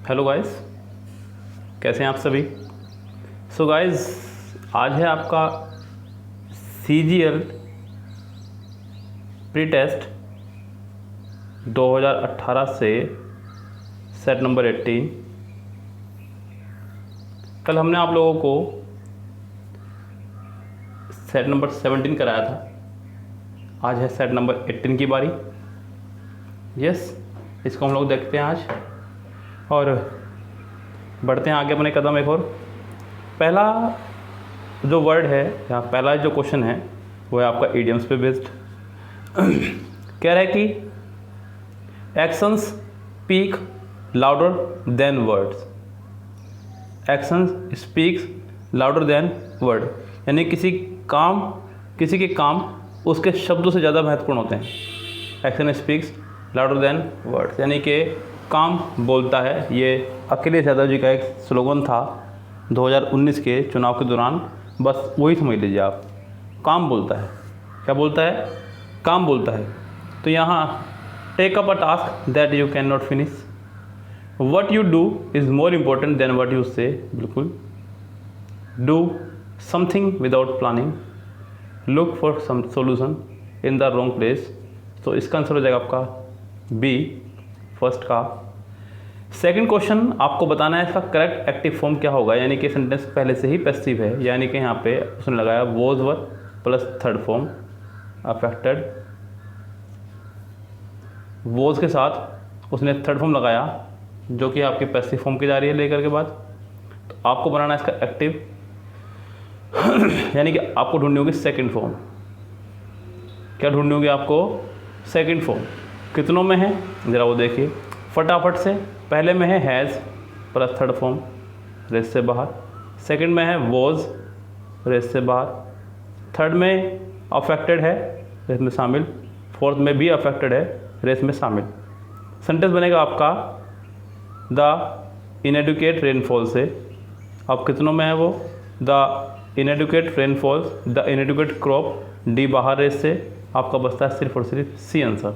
Hello guys, कैसे हैं आप सभी। सो गाइस, आज है आपका CGL प्री टेस्ट 2018 से सेट नंबर 18। कल हमने आप लोगों को सेट नंबर 17 कराया था। आज है सेट नंबर 18 की बारी। यस, इसको हम लोग देखते हैं आज और बढ़ते हैं आगे अपने कदम एक और। पहला जो वर्ड है या पहला जो क्वेश्चन है वो है आपका इडियम्स पे बेस्ड। कह रहा है कि actions speak louder than words. Actions speaks louder than word, यानी किसी के काम उसके शब्दों से ज़्यादा महत्वपूर्ण होते हैं। Action speaks louder than words, यानी कि काम बोलता है। ये अखिलेश यादव जी का एक स्लोगन था 2019 के चुनाव के दौरान। बस वही समझ लीजिए आप, काम बोलता है। क्या बोलता है? काम बोलता है। तो यहाँ take up a task that you can not finish. What you do is more important than what you say. बिल्कुल। Do something without planning. Look for some solution in the wrong place. तो इसका answer हो जाएगा आपका B, first का। Second question आपको बताना है इसका करेक्ट एक्टिव फॉर्म क्या होगा, यानी कि सेंटेंस पहले से ही पैसिव है, यानी कि यहाँ पे उसने लगाया was were plus third form affected. Was के साथ उसने थर्ड फॉर्म लगाया जो कि आपकी पैसिव फॉर्म की जा रही है लेकर के बाद। तो आपको बनाना है इसका एक्टिव यानी कि आपको ढूंढनी होगी सेकेंड फॉर्म। क्या ढूंढनी होगी आपको? Second form. कितनों में है ज़रा वो देखिए फटाफट से। पहले में है has plus third form race से बाहर। सेकंड में है वॉज रेस से बाहर। थर्ड में अफेक्टेड है रेस में शामिल। फोर्थ में भी अफेक्टेड है रेस में शामिल। सेंटेंस बनेगा आपका द इनएडुकेट रेनफॉल से। अब कितनों में है वो? The inadequate rainfalls, the inadequate crop, D बाहर रेस से। आपका बचता है सिर्फ और सिर्फ सी आंसर,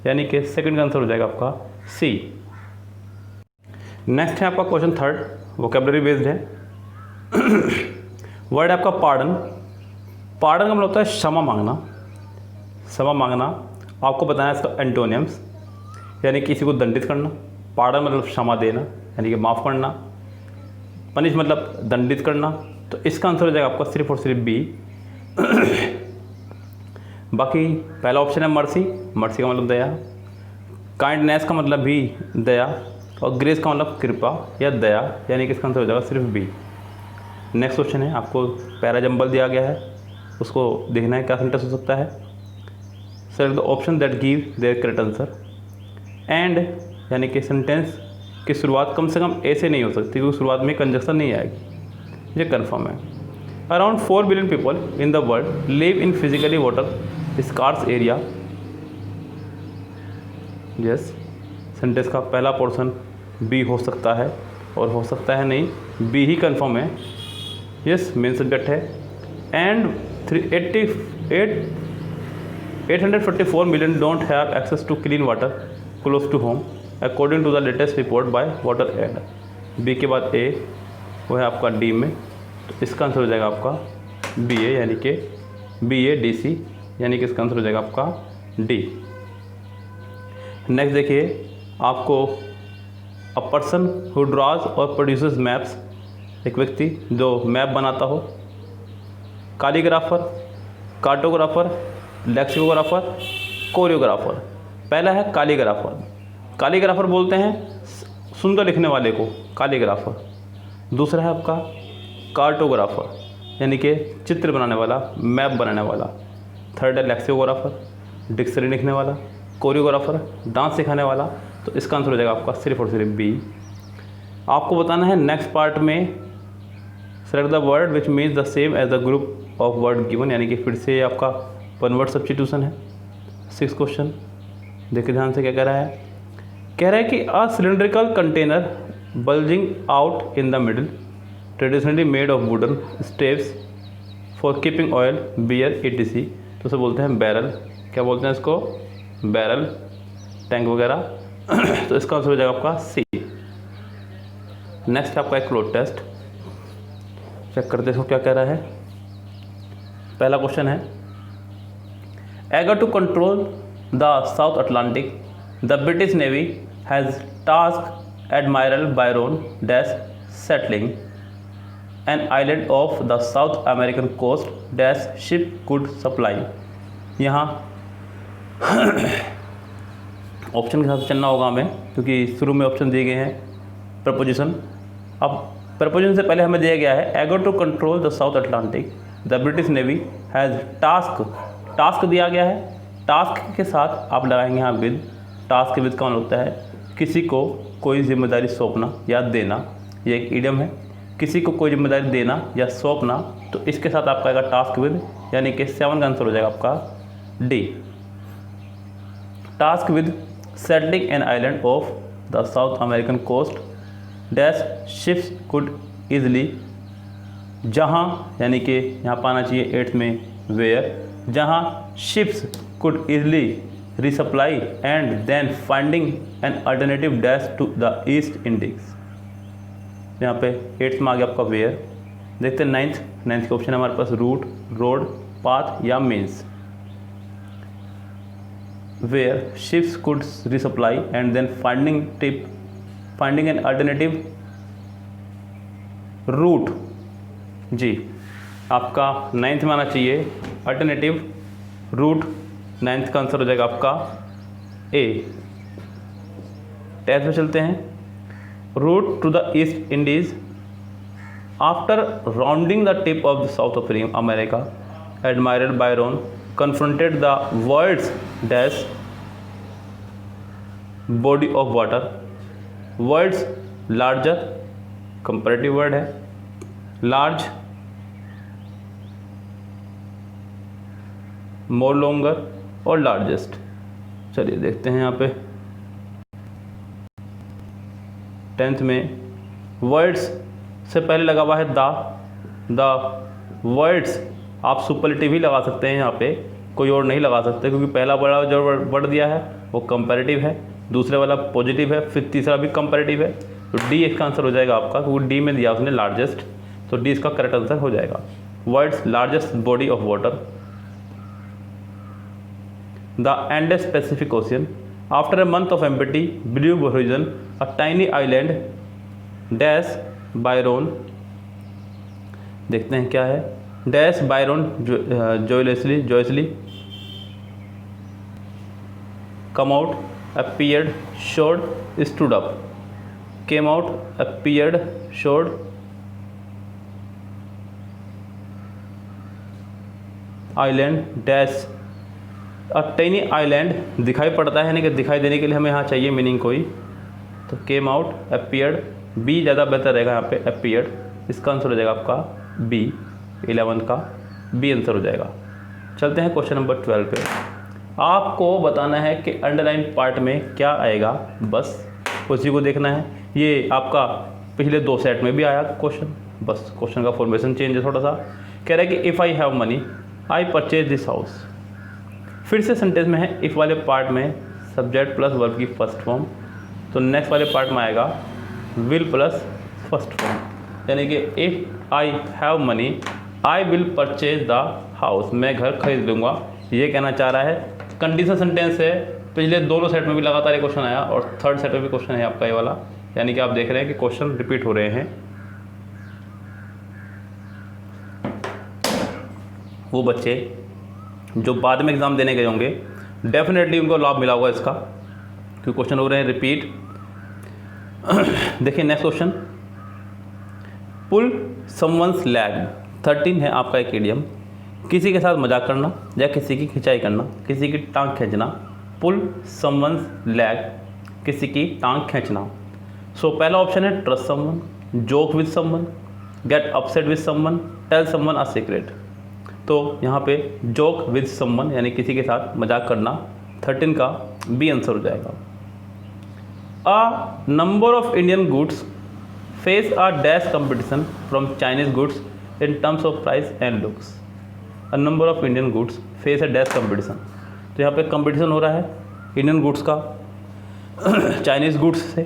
यानी कि सेकंड का आंसर हो जाएगा आपका सी। नेक्स्ट है आपका क्वेश्चन थर्ड, वोकैबुलरी बेस्ड है। वर्ड है आपका पार्डन। पार्डन का मतलब होता है क्षमा मांगना। क्षमा मांगना। आपको बताना है इसका एंटोनियम्स, यानी किसी को दंडित करना। पार्डन मतलब क्षमा देना, यानी कि माफ़ करना। पनिश मतलब दंडित करना। तो इसका आंसर हो जाएगा आपका सिर्फ और सिर्फ बी। बाकी पहला ऑप्शन है मर्सी। मर्सी का मतलब दया। काइंडनेस का मतलब भी दया। और ग्रेस का मतलब कृपा या दया, यानी कि इसका आंसर हो जाएगा सिर्फ बी। नेक्स्ट क्वेश्चन है, आपको पैरा जंबल दिया गया है, उसको देखना है क्या सेंटेंस हो सकता है। Select the option that give their correct answer. And, यानी कि सेंटेंस की शुरुआत कम से कम ए से नहीं हो सकती, क्योंकि शुरुआत में कंजक्शन नहीं आएगी। ये कन्फर्म है। Around 4 billion people in the world live in physically water scarce area. Yes, sentence का पहला पोर्शन बी हो सकता है और हो सकता है नहीं, बी ही कन्फर्म है। यस, मेन सब्जेक्ट है। And 844 million don't have access to clean water close to home according to the latest report by WaterAid. B के बाद ए, वो है आपका डी में। तो इसका आंसर हो जाएगा आपका बी ए, यानी कि बी ए डी सी, यानी कि इसका आंसर हो जाएगा आपका डी। नेक्स्ट देखिए, आपको अ पर्सन हु ड्रॉज और प्रोड्यूसेस मैप्स, एक व्यक्ति जो मैप बनाता हो। कालीग्राफर, कार्टोग्राफर, लेक्सिकोग्राफर, कोरियोग्राफर। पहला है कालीग्राफर। कालीग्राफर बोलते हैं सुंदर लिखने वाले को कालीग्राफर। दूसरा है आपका कार्टोग्राफर, यानी कि चित्र बनाने वाला, मैप बनाने वाला। थर्ड है लेक्सिकोग्राफर, डिक्शनरी लिखने वाला। कोरियोग्राफर, डांस सिखाने वाला। तो इसका आंसर हो जाएगा आपका सिर्फ और सिर्फ बी। आपको बताना है नेक्स्ट पार्ट में select the word which means the same as the group of word given, यानी कि फिर से आपका वन वर्ड सब्स्टिट्यूशन है। 6 क्वेश्चन देखिए ध्यान से क्या कह रहा है। कह रहा है कि a cylindrical container bulging out in the middle traditionally made of wooden steps for keeping oil beer etc। तो उसे बोलते हैं बैरल। क्या बोलते हैं इसको? बैरल, टैंक वगैरह। तो इसका आंसर हो जाएगा आपका सी। नेक्स्ट आपका एक क्लोज टेस्ट, चेक करते हैं क्या कह रहा है। पहला क्वेश्चन है, eager to control the South Atlantic the British navy has task admiral Byron dash settling an island of the South American coast dash ship could supply. यहाँ ऑप्शन के हिसाब से चलना होगा हमें, क्योंकि शुरू में ऑप्शन दिए गए हैं प्रपोजिशन। अब प्रपोजिशन से पहले हमें दिया गया है eager to control the South Atlantic the British navy has task दिया गया है। टास्क के साथ आप लगाएंगे यहाँ विद। टास्क विद का मतलब होता है किसी को कोई जिम्मेदारी सौंपना या देना, ये एक इडियम है। किसी को कोई जिम्मेदारी देना या सौंपना, तो इसके साथ आपका आएगा टास्क विद, यानी कि 7 का आंसर हो जाएगा आपका D. Task with settling an island of the South American coast dash ships could easily, जहाँ, यानी कि यहाँ पाना चाहिए 8th में वेयर, जहाँ ships could easily resupply and then finding an alternative dash to the East Indies. यहाँ पे 8th में आ गया आपका वेयर। देखते हैं 9th का ऑप्शन है हमारे पास रूट, रोड, पाथ या means. Where ships could resupply and then finding an alternative route. जी, आपका 9th में आना चाहिए अल्टरनेटिव रूट। 9th का आंसर हो जाएगा आपका ए। 10th में चलते हैं, route to the East Indies after rounding the tip off the south of America Admiral Byron confronted the world's dash body of water, world's larger, comparative word है, large, more longer और largest। चलिए देखते हैं यहाँ पे 10th में words से पहले लगा हुआ है द वर्ड्स। आप सुपरलेटिव ही लगा सकते हैं यहाँ पे, कोई और नहीं लगा सकते, क्योंकि पहला बड़ा जो वर्ड दिया है वो कंपैरेटिव है, दूसरे वाला पॉजिटिव है, फिर तीसरा भी कंपैरेटिव है। तो डी इसका आंसर हो जाएगा आपका, क्योंकि डी में दिया उसने लार्जेस्ट, तो डी इसका करेक्ट आंसर हो जाएगा। World's largest body of water, the endless Pacific Ocean after a month of empty blue horizon a tiny island dash Byron. देखते हैं क्या है, dash Byron joyously come out appeared showed stood up, came out appeared showed island dash a tiny island दिखाई पड़ता है, यानी कि दिखाई देने के लिए हमें यहाँ चाहिए मीनिंग कोई, तो केम आउट अपीयर्ड, बी ज़्यादा बेहतर रहेगा यहाँ पे अपीयर्ड, इसका आंसर हो जाएगा आपका बी। 11 का बी आंसर हो जाएगा। चलते हैं क्वेश्चन नंबर 12 पे। आपको बताना है कि अंडरलाइन पार्ट में क्या आएगा, बस उसी को देखना है। ये आपका पिछले 2 सेट में भी आया क्वेश्चन, बस क्वेश्चन का फॉर्मेशन चेंज है थोड़ा सा। कह रहा है कि if I have money I purchase this house. फिर से सेंटेंस में है इफ़ वाले पार्ट में सब्जेक्ट प्लस वर्ब की फर्स्ट फॉर्म, तो नेक्स्ट वाले पार्ट में आएगा विल प्लस फर्स्ट फॉर्म, यानी कि if I have money I will purchase the house, मैं घर खरीद लूँगा, ये कहना चाह रहा है। कंडीशन सेंटेंस है, पिछले दोनों सेट में भी लगातार ये क्वेश्चन आया और 3rd सेट में भी क्वेश्चन है आपका ये वाला, यानी कि आप देख रहे हैं कि क्वेश्चन रिपीट हो रहे हैं। वो बच्चे जो बाद में एग्ज़ाम देने गए होंगे डेफिनेटली उनको लाभ मिला होगा इसका, क्योंकि क्वेश्चन हो रहे हैं रिपीट। देखिए नेक्स्ट क्वेश्चन, पुल समवंस लैग। 13 है आपका एक इडियम, किसी के साथ मजाक करना या किसी की खिंचाई करना, किसी की टांग खींचना। पुल समवंस लैग, किसी की टांग खींचना। सो पहला ऑप्शन है trust someone, joke with someone, get upset with someone, tell someone a secret. तो यहाँ पे जोक विद समवन यानी किसी के साथ मजाक करना, 13 का बी आंसर हो जाएगा। अ number of Indian goods face a dash competition from Chinese goods in terms of price and looks. A number of Indian goods face a dash competition. तो यहाँ पे कंपटीशन हो रहा है इंडियन गुड्स का Chinese goods से।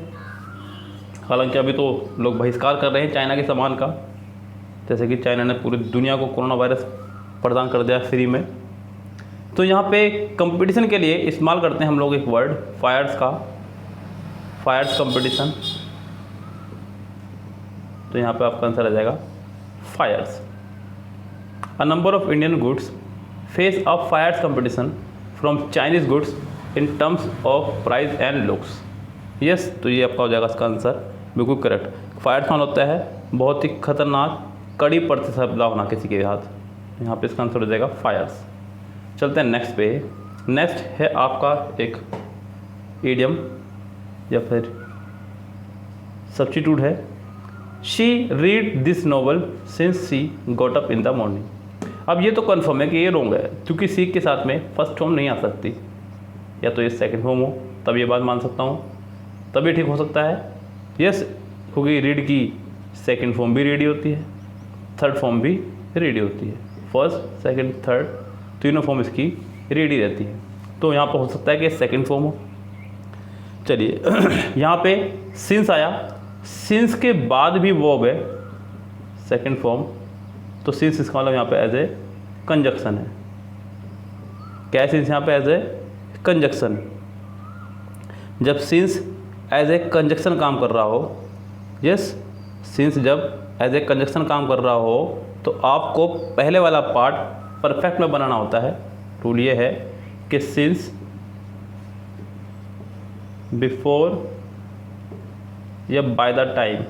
हालांकि अभी तो लोग बहिष्कार कर रहे हैं चाइना के सामान का, जैसे कि चाइना ने पूरी दुनिया को कोरोना वायरस प्रदान कर दिया फ्री में। तो यहाँ पे कंपटीशन के लिए इस्तेमाल करते हैं हम लोग एक वर्ड फायर्स का, फायर्स कंपटीशन। तो यहाँ पे आपका आंसर आ जाएगा fierce. A number of Indian goods face a fierce competition from Chinese goods in terms of price and looks. Yes, तो ये आपका हो जाएगा इसका आंसर, बिल्कुल करेक्ट। फायर्स मान होता है बहुत ही खतरनाक कड़ी प्रतिस्पर्धा होना किसी के साथ। यहाँ पे इसका आंसर हो जाएगा फायर्स। चलते हैं नेक्स्ट पे। नेक्स्ट है आपका एक इडियम या फिर सब्स्टिट्यूट है। She read this novel since she got up in the morning. अब ये तो कन्फर्म है कि ये रॉन्ग है, क्योंकि सी के साथ में फर्स्ट फॉर्म नहीं आ सकती, या तो ये सेकंड फॉर्म हो तब ये बात मान सकता हूँ, तब ये ठीक हो सकता है। यस, क्योंकि रीड की सेकंड फॉर्म भी रीडी होती है, थर्ड फॉर्म भी रीडी होती है, फर्स्ट सेकंड थर्ड तीनों फॉर्म इसकी रीडी रहती है। तो यहाँ पर हो सकता है कि सेकंड फॉर्म हो। चलिए यहाँ पे सिंस आया, सिंस के बाद भी वर्ब है सेकंड फॉर्म, तो सिंस इसका मतलब यहाँ पे एज ए कंजक्शन है। क्या है सिंस यहाँ पे एज ए कंजक्शन। जब सिंस एज ए कंजक्शन काम कर रहा हो, यस, सिंस जब एज ए कंजक्शन काम कर रहा हो तो आपको पहले वाला पार्ट परफेक्ट में बनाना होता है। रूल ये है कि सिंस बिफोर या बाय द टाइम,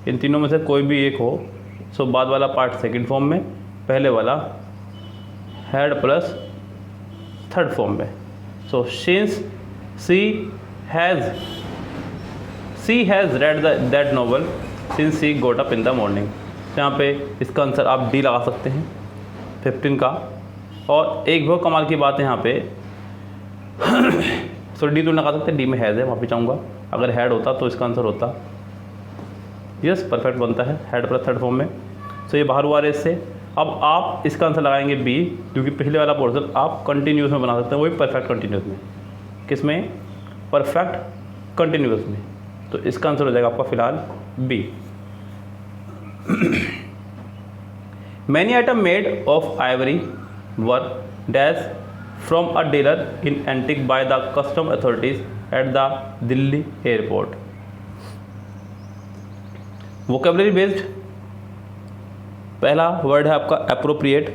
इन तीनों में से कोई भी एक हो, सो बाद वाला पार्ट सेकंड फॉर्म में, पहले वाला हैड प्लस थर्ड फॉर्म में। So since she has read that novel since she got up in the morning. यहाँ पे इसका आंसर आप डी लगा सकते हैं 15 का। और एक बहुत कमाल की बात है यहाँ पे सो डी तो लगा सकते हैं, डी में हैज़ है, वहाँ पे चाहूँगा अगर हैड होता तो इसका आंसर होता। यस, परफेक्ट बनता है हैड प्लस थर्ड फॉर्म में। सो ये बाहर हुआ रेस से। अब आप इसका आंसर लगाएंगे बी, क्योंकि पिछले वाला पोर्शन आप कंटिन्यूस में बना सकते हैं, वही परफेक्ट कंटिन्यूस में। किसमें? परफेक्ट कंटिन्यूस में। तो इसका आंसर हो जाएगा आपका फिलहाल B. Many item made of ivory were dash from a dealer in antique by the custom authorities at the Delhi airport. Vocabulary based पहला वर्ड है आपका एप्रोप्रिएट,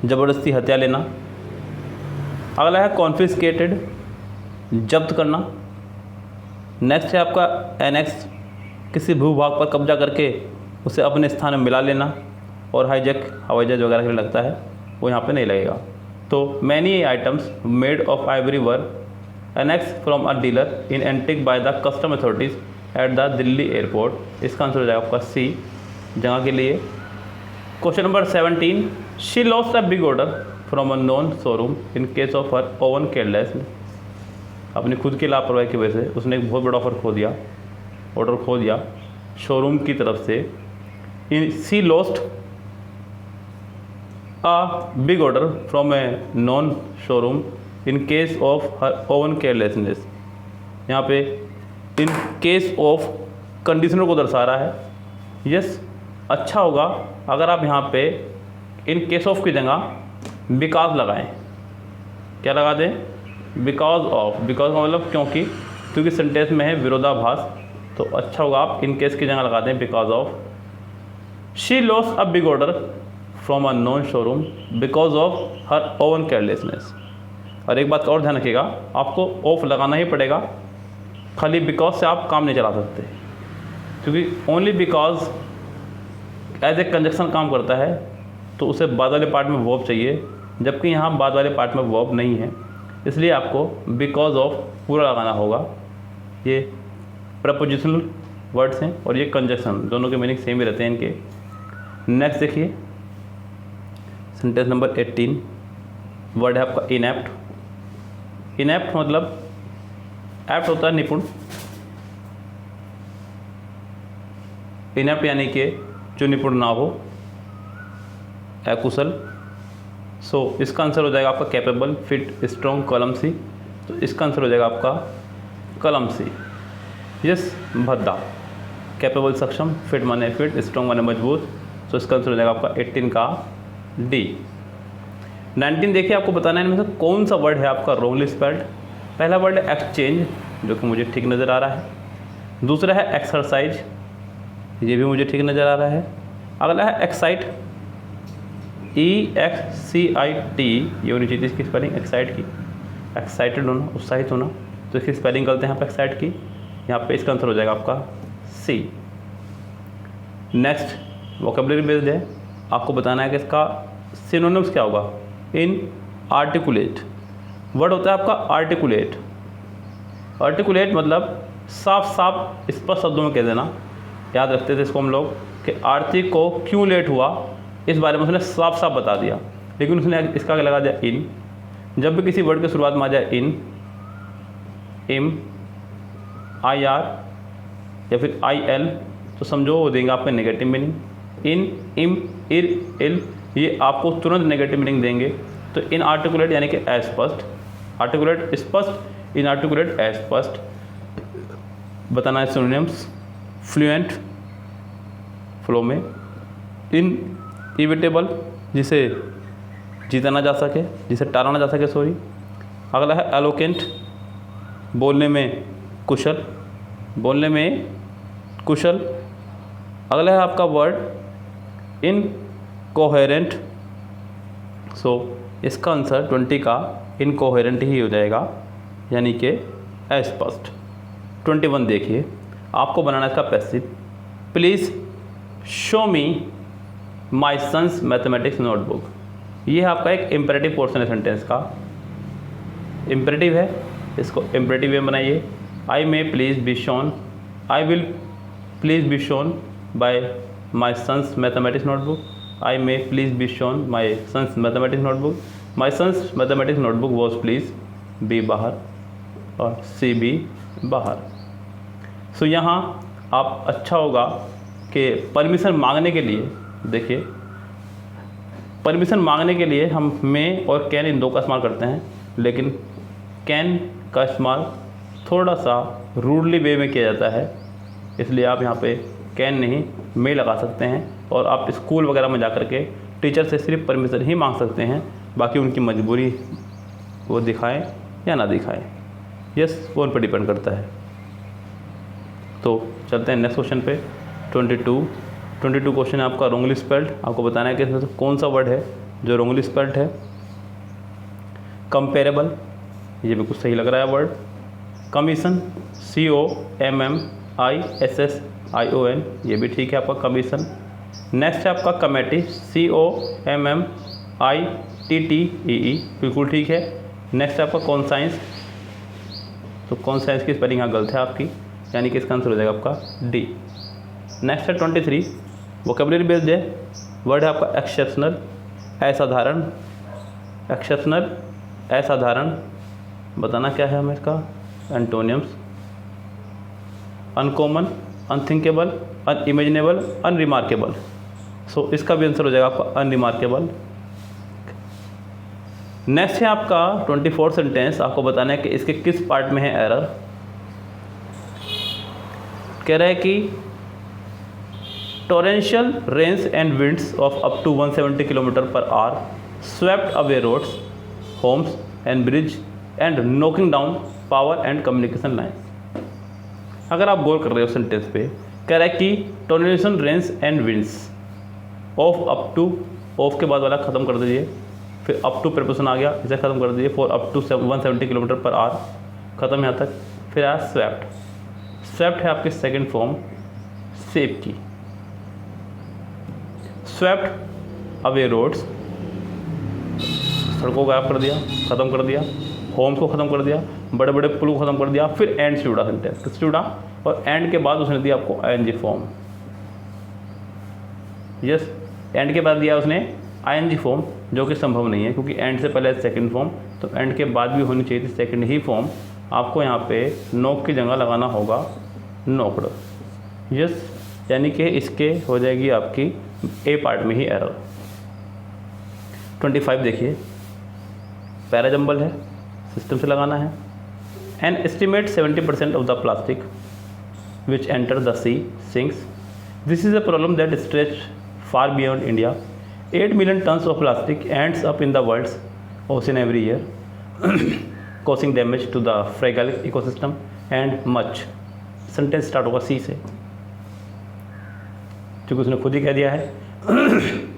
ज़बरदस्ती हत्या लेना। अगला है कॉन्फिस्केटेड, जब्त करना। नेक्स्ट है आपका एनेक्स, किसी भूभाग पर कब्जा करके उसे अपने स्थान में मिला लेना। और हाईजैक, हवाई जहाज वगैरह के लिए लगता है, वो यहाँ पे नहीं लगेगा। तो many items made of ivory were annex from a dealer in antique by the custom authorities at the Delhi airport. इसका आंसर हो जाएगा आपका सी, जगह के लिए। Question number 17, she lost a big order from a non showroom in case of her oven carelessness. अपनी खुद की लापरवाही की वजह से उसने एक बहुत बड़ा ऑर्डर खो दिया शोरूम की तरफ से। She lost a big order from a non showroom in case of her oven carelessness. यहाँ पे इन केस ऑफ कंडीशनर को दर्शा रहा है। यस, अच्छा होगा अगर आप यहाँ पे इन केस ऑफ की जगह बिकॉज लगाएं। क्या लगा दें? Because of. बिकॉज का मतलब क्योंकि सेंटेंस में है विरोधाभास, तो अच्छा होगा आप इन केस की जगह लगा दें because of. She lost a big order from a non showroom because of her oven carelessness. और एक बात और ध्यान रखिएगा, आपको ऑफ लगाना ही पड़ेगा, खाली बिकॉज से आप काम नहीं चला सकते, क्योंकि only because as a conjunction काम करता है, तो उसे बाद वाले पार्ट में वर्ब चाहिए, जबकि यहाँ बाद वाले पार्ट में वर्ब नहीं है, इसलिए आपको बिकॉज ऑफ पूरा लगाना होगा। ये प्रपोजिशनल वर्ड्स हैं और ये कंजक्शन, दोनों के मीनिंग सेम ही रहते हैं इनके। नेक्स्ट देखिए सेंटेंस नंबर 18, वर्ड है आपका इनएप्ट। इनएप्ट मतलब एप्ट होता है निपुण, इनएप्ट यानी कि जो निपुण ना हो, अकुशल। सो इसका आंसर हो जाएगा आपका capable, fit, strong, column C. तो इसका आंसर हो जाएगा आपका कॉलम सी। यस, भद्दा। कैपेबल सक्षम, फिट माने फिट, स्ट्रॉन्ग माने मजबूत। तो इसका आंसर हो जाएगा आपका 18 का डी। 19 देखिए, आपको बताना है इनमें से कौन सा वर्ड है आपका रोंगली स्पेल्ड। पहला वर्ड है एक्सचेंज, जो कि मुझे ठीक नज़र आ रहा है। दूसरा है एक्सरसाइज, ये भी मुझे ठीक नज़र आ रहा है। अगला है एक्साइट, EXCIT, ये होनी चाहिए इसकी स्पेलिंग एक्साइट की। एक्साइटेड होना, उत्साहित होना, तो इसकी स्पेलिंग गलत है यहाँ पे एक्साइट की। यहाँ पे इसका आंसर हो जाएगा आपका सी। नेक्स्ट वोकेबलरी बेस्ड है, आपको बताना है कि इसका सिनोनिम्स क्या होगा। इन आर्टिकुलेट, वर्ड होता है आपका आर्टिकुलेट। आर्टिकुलेट मतलब साफ साफ स्पष्ट शब्दों में कह देना। याद रखते थे इसको हम लोग कि आरती को क्यों लेट हुआ, इस बारे में उसने साफ साफ बता दिया, लेकिन उसने इसका आगे लगा दिया इन। जब भी किसी वर्ड की शुरुआत में आ जाए इन, इम, IR या फिर IL, तो समझो वो देंगे आपको नेगेटिव मीनिंग। इन, इम, इर, इल, ये आपको तुरंत नेगेटिव मीनिंग देंगे। तो इन आर्टिकुलेट यानी कि अस्पष्ट, आर्टिकुलेट स्पष्ट, इन आर्टिकुलेट अस्पष्ट। बताना है सिनोनिम्स। फ्लुएंट, फ्लो में। इनइविटेबल, जिसे जीता ना जा सके, जिसे टाला ना जा सके, सॉरी। अगला है एलोकेंट, बोलने में कुशल, बोलने में कुशल। अगला है आपका वर्ड इनकोहेरेंट। सो इसका आंसर 20 का इनकोहेरेंट ही हो जाएगा, यानी कि अस्पष्ट। 21 देखिए, आपको बनाना इसका passive. Please show me my son's mathematics notebook. ये है आपका एक इम्परेटिव पोर्शन है सेंटेंस का। इम्परेटिव है, इसको इम्परेटिव में बनाइए। I may please be shown, I will please be shown by my son's mathematics notebook. I may please be shown my son's mathematics notebook. My son's mathematics notebook was please be बाहर और C B बाहर। सो यहाँ आप अच्छा होगा कि permission मांगने के लिए, देखिए परमिशन मांगने के लिए हम मे और कैन इन दो का इस्तेमाल करते हैं, लेकिन कैन का इस्तेमाल थोड़ा सा रूडली वे में किया जाता है, इसलिए आप यहाँ पे कैन नहीं मे लगा सकते हैं। और आप स्कूल वगैरह में जा कर के टीचर से सिर्फ परमिशन ही मांग सकते हैं, बाकी उनकी मजबूरी वो दिखाएं या ना दिखाएं, यस वो उन पर डिपेंड करता है। तो चलते हैं नेक्स्ट क्वेश्चन पे। 22 क्वेश्चन है आपका रोंगली स्पेल्ड। आपको बताना है कि इसमें से कौन सा वर्ड है जो रोंगली स्पेल्ड है। कंपेरेबल, ये बिल्कुल सही लग रहा है वर्ड। कमीशन, COMMISSION, ये भी ठीक है आपका कमीशन। नेक्स्ट है आपका कमेटी, COMMITTEE, बिल्कुल ठीक है। नेक्स्ट है आपका कॉन्साइंस, तो कॉन्साइंस की स्पेलिंग यहाँ गलत है आपकी, यानी कि इसका आंसर हो जाएगा आपका डी। नेक्स्ट है 23 वोकेबलरी बेस्ड है। वर्ड है आपका एक्सेप्शनल, असाधारण। एक्सेप्शनल, असाधारण, बताना क्या है हमें इसका antonyms. Uncommon, unthinkable, unimaginable, unremarkable. So इसका भी आंसर हो जाएगा आपका अनरिमार्केबल। नेक्स्ट है आपका 24 सेंटेंस। आपको बताना है कि इसके किस पार्ट में है एरर। कह रहा है कि torrential rains and winds of up to 170 km/h swept away roads, homes and bridge and knocking down power and communication lines. अगर आप गौर कर रहे हो सेंटेंस पे, कह रहा है कि torrential rains and winds of up to, of के बाद वाला ख़त्म कर दीजिए, फिर अप टू प्रिपोजिशन आ गया, इसे ख़त्म कर दीजिए, फॉर अप टू 170 km/h ख़त्म यहाँ तक। फिर आया स्वेप्ट। स्वेप्ट है आपकी सेकंड फॉर्म सेप की। स्वेप्ट अवे रोड्स, सड़कों को गायब कर दिया, ख़त्म कर दिया, होम्स को ख़त्म कर दिया, बड़े बड़े पुल को ख़त्म कर दिया। फिर एंड से जुड़ा सेंटेंस, किससे जुड़ा, और एंड के बाद उसने दिया आपको ING फॉर्म। यस, एंड के बाद दिया उसने ING फॉर्म, जो कि संभव नहीं है क्योंकि एंड से पहले सेकंड फॉर्म, तो एंड के बाद भी होनी चाहिए थी सेकंड ही फॉर्म। आपको यहाँ पे नोक की जगह लगाना होगा नोकड। यस, यानी कि इसके हो जाएगी आपकी ए पार्ट में ही एरर। 25 देखिए, पैराजंबल है, सिस्टम से लगाना है। An estimate 70% of the plastic which enter the sea sinks. This is a problem that stretches far beyond India. 8 million tons of plastic ends up in the world's ocean every year, causing damage to the fragile ecosystem and much. Sentence start होगा सी से, क्योंकि उसने खुद ही कह दिया है।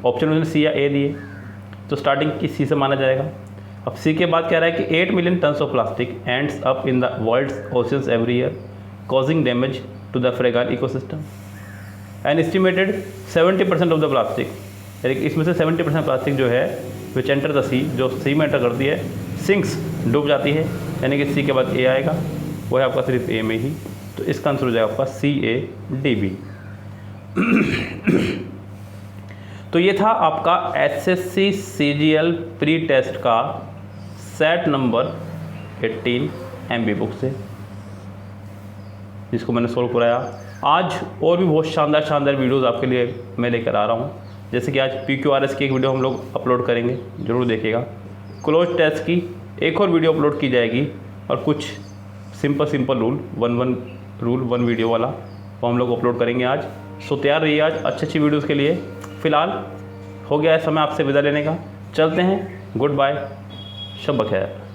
Option उसने सी या ए दिए, तो स्टार्टिंग की सी से माना जाएगा। अब सी के बाद कह रहा है कि 8 million tons of plastic ends up in the world's oceans every year, causing damage to the fragile ecosystem. And estimated 70% of the plastic, यानी कि इसमें से 70% प्लास्टिक जो है विच एंटर द सी, जो सी में एंटर करती है, सिंक्स डूब जाती है, यानी कि सी के बाद ए आएगा, वो है आपका सिर्फ ए में ही। तो इसका आंसर हो जाएगा आपका CADB। तो ये था आपका SSC CGL प्री टेस्ट का सेट नंबर 18 MB बुक से, जिसको मैंने सोल्व कराया। आज और भी बहुत शानदार वीडियोस आपके लिए मैं लेकर आ रहा हूँ, जैसे कि आज PQRS की एक वीडियो हम लोग अपलोड करेंगे, ज़रूर देखिएगा। क्लोज टेस्ट की एक और वीडियो अपलोड की जाएगी, और कुछ सिंपल रूल वन वीडियो वाला वो हम लोग अपलोड करेंगे आज। सो तैयार रहिए आज अच्छी वीडियोस के लिए। फ़िलहाल हो गया है समय आपसे विदा लेने का, चलते हैं, गुड बाय, शब बखैर।